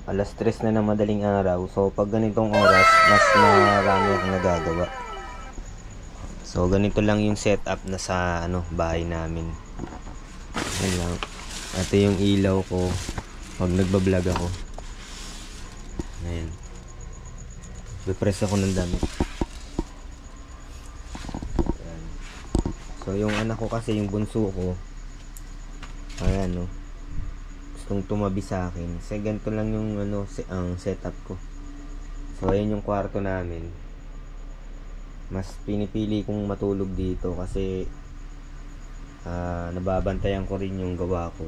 Alas 3 na ng madaling araw. So pag ganitong oras, mas marami akong nagagawa. So ganito lang yung setup na sa bahay namin. Yan lang. Ito yung ilaw ko pag nagbablog ako. Ayan. Pipress ako ng damit. Ayan. So yung anak ko kasi, yung bunso ko, ayan no, gustong tumabi sa akin. Kasi ganito lang yung ang setup ko. So ayan yung kwarto namin. Mas pinipili kong matulog dito kasi nababantayan ko rin yung gawa ko.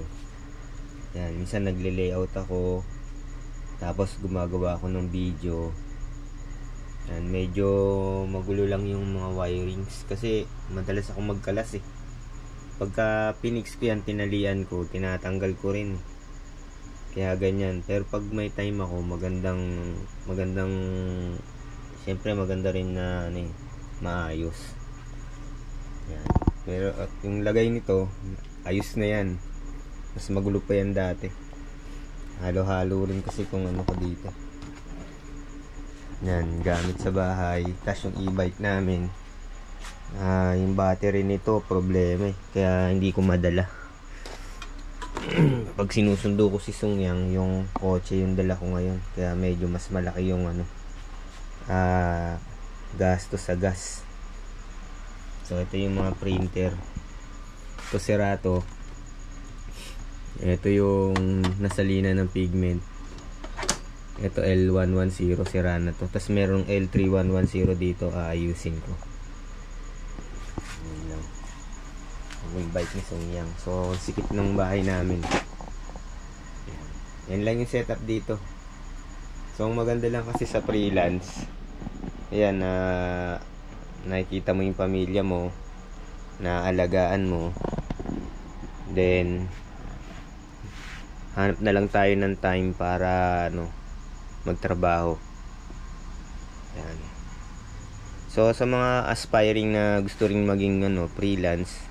Yan, minsan nagle-layout ako, tapos gumagawa ako ng video. Yan, medyo magulo lang yung mga wirings kasi madalas ako magkalas eh. Pagka pinix ko yan, tinalian ko, tinatanggal ko rin. Kaya ganyan. Pero pag may time ako, magandang siyempre maganda rin na maayos. Yan. Pero at yung lagay nito, ayos na yan. Mas magulo pa yan dati. Halo-halo rin kasi kung ko dito. Yan, gamit sa bahay. Tapos yung e-bike namin, yung battery nito problema eh. Kaya hindi ko madala. Pag sinusundo ko si Sungyang, yung kotse yung dala ko ngayon. Kaya medyo mas malaki yung gastos sa gas. So ito yung mga printer. Ito Serato. Ito yung nasalina ng pigment. Ito L110, sira na to. Tapos merong L3110 dito, aayusin ko. Yan lang. Yung bike ni Sungyang. So sikip ng bahay namin. Yan lang yung setup dito. So ang maganda lang kasi sa freelance, ayan, nakikita mo yung pamilya mo, naalagaan mo, then hanap na lang tayo ng time para magtrabaho. Yan. So sa mga aspiring na gusto ring maging freelance,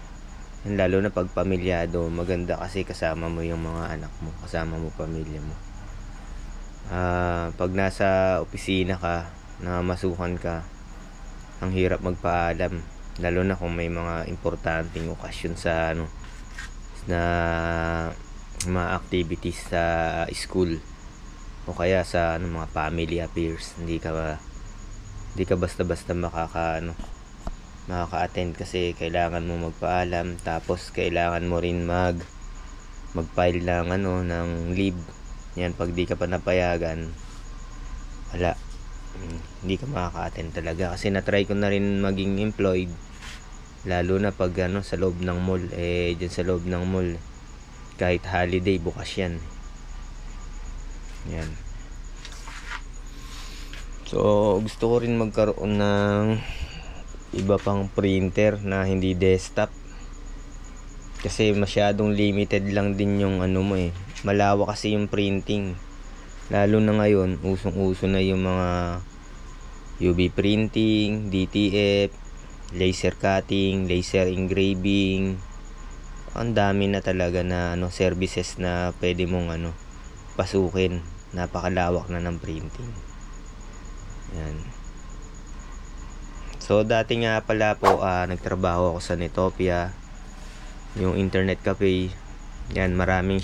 lalo na pag pamilyado, maganda kasi kasama mo yung mga anak mo, kasama mo pamilya mo. Pag nasa opisina ka, namasukan ka, ang hirap magpaalam, lalo na kung may mga importanteng okasyon sa na mga activities sa school o kaya sa mga family affairs. Hindi ka basta-basta makaka-attend kasi kailangan mo magpaalam, tapos kailangan mo rin mag-file ng leave. Yan, pag di ka pa napayagan, wala, hindi ka makaka-attend talaga. Kasi na-try ko na rin maging employed, lalo na pag sa loob ng mall. Dyan sa loob ng mall, kahit holiday bukas yan. Yan. So gusto ko rin magkaroon ng iba pang printer na hindi desktop, kasi masyadong limited lang din yung mo eh. Malawak kasi yung printing, lalo na ngayon usong-uso na yung mga UV printing, DTF, laser cutting, laser engraving. Ang dami na talaga na services na pwede mong pasukin. Napakalawak na ng printing. Yan. So dati nga pala po, nagtrabaho ako sa Netopia, yung internet cafe. Yan, maraming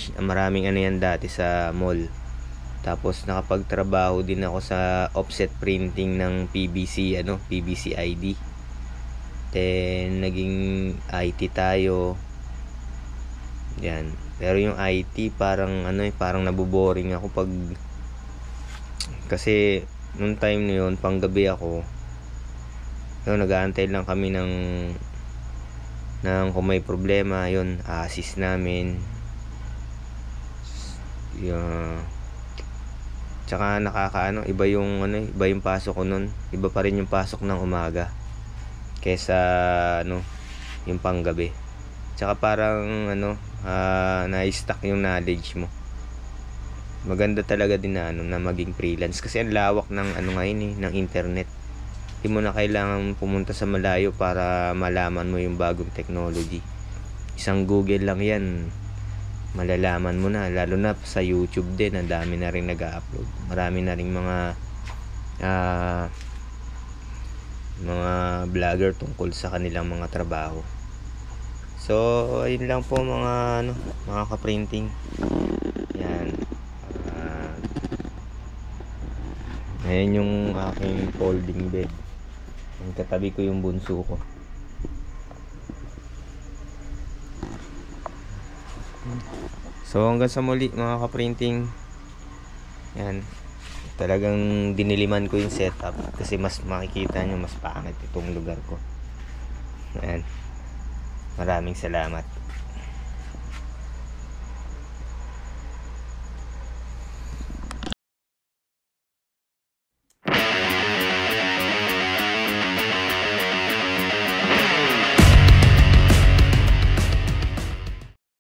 yan dati sa mall. Tapos nakapagtrabaho din ako sa offset printing ng PVC PVC ID. Then naging IT tayo. Yan. Pero yung IT parang parang naboboring ako kasi nung time na yun, panggabi ako. Nag-aantay lang kami ng kung may problema, yun, assist namin. Tsaka iba yung iba yung pasok ko nun. Iba pa rin yung pasok ng umaga kaysa yung panggabi. Tsaka parang na-stuck yung knowledge mo. Maganda talaga din na maging freelance kasi ang lawak ng ngayon ng internet. Hindi mo na kailangan pumunta sa malayo para malaman mo yung bagong technology. Isang Google lang yan, malalaman mo na, lalo na sa YouTube din, ang dami na rin nag-upload, marami na rin mga vlogger tungkol sa kanilang mga trabaho. So ayun lang po mga ka-printing. Yan. Ayan yung aking folding bed. Ang katabi ko yung bunso ko. So hanggang sa muli mga ka-printing. Yan. Talagang diniliman ko yung setup kasi mas makikita nyo mas pangit itong lugar ko. Yan. Maraming salamat.